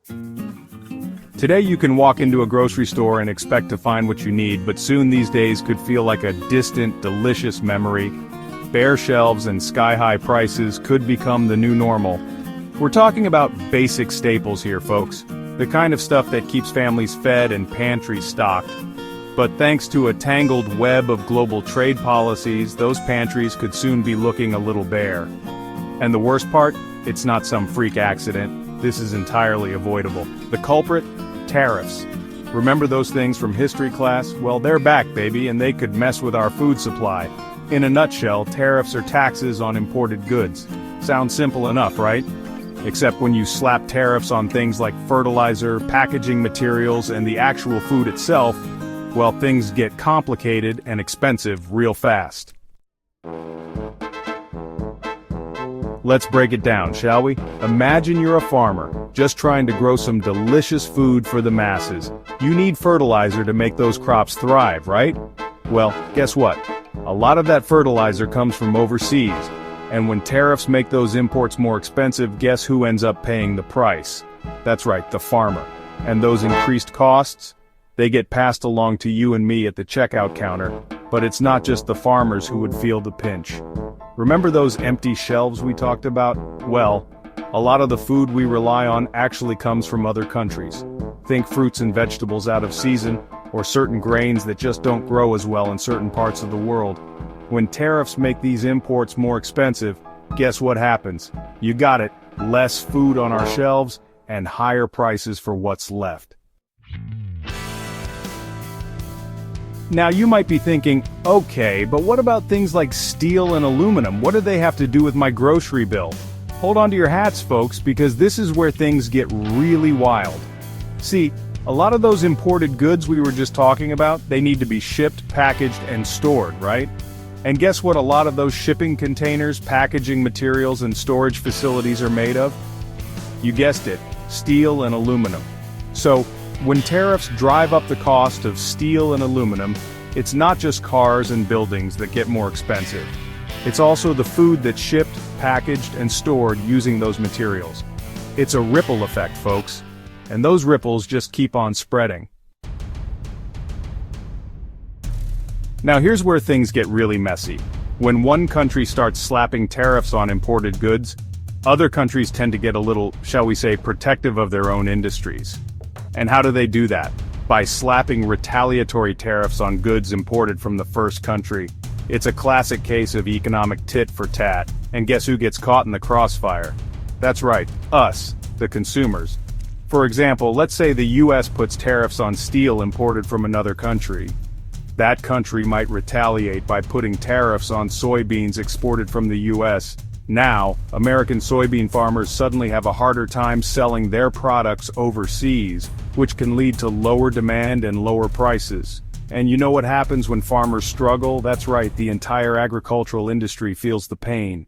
Today you can walk into a grocery store and expect to find what you need, but soon these days could feel like a distant, delicious memory. Bare shelves and sky-high prices could become the new normal. We're talking about basic staples here, folks. The kind of stuff that keeps families fed and pantries stocked. But thanks to a tangled web of global trade policies, those pantries could soon be looking a little bare. And the worst part? It's not some freak accident. This is entirely avoidable. The culprit? Tariffs. Remember those things from history class? Well, they're back, baby, and they could mess with our food supply. In a nutshell, tariffs are taxes on imported goods. Sounds simple enough, right? Except when you slap tariffs on things like fertilizer, packaging materials, and the actual food itself, well, things get complicated and expensive real fast. Let's break it down, shall we? Imagine you're a farmer, just trying to grow some delicious food for the masses. You need fertilizer to make those crops thrive, right? Well, guess what? A lot of that fertilizer comes from overseas. And when tariffs make those imports more expensive, guess who ends up paying the price? That's right, the farmer. And those increased costs? They get passed along to you and me at the checkout counter. But it's not just the farmers who would feel the pinch. Remember those empty shelves we talked about? Well, a lot of the food we rely on actually comes from other countries. Think fruits and vegetables out of season, or certain grains that just don't grow as well in certain parts of the world. When tariffs make these imports more expensive, guess what happens? You got it, less food on our shelves, and higher prices for what's left. Now you might be thinking, okay, but what about things like steel and aluminum? What do they have to do with my grocery bill? Hold on to your hats, folks, because this is where things get really wild. See, a lot of those imported goods we were just talking about, they need to be shipped, packaged, and stored, right? And guess what a lot of those shipping containers, packaging materials, and storage facilities are made of? You guessed it, steel and aluminum. So, when tariffs drive up the cost of steel and aluminum, it's not just cars and buildings that get more expensive. It's also the food that's shipped, packaged, and stored using those materials. It's a ripple effect, folks. And those ripples just keep on spreading. Now here's where things get really messy. When one country starts slapping tariffs on imported goods, other countries tend to get a little, shall we say, protective of their own industries. And how do they do that? By slapping retaliatory tariffs on goods imported from the first country. It's a classic case of economic tit for tat, and guess who gets caught in the crossfire? That's right, us, the consumers. For example, let's say the US puts tariffs on steel imported from another country. That country might retaliate by putting tariffs on soybeans exported from the US. Now, American soybean farmers suddenly have a harder time selling their products overseas, which can lead to lower demand and lower prices. And you know what happens when farmers struggle? That's right, the entire agricultural industry feels the pain.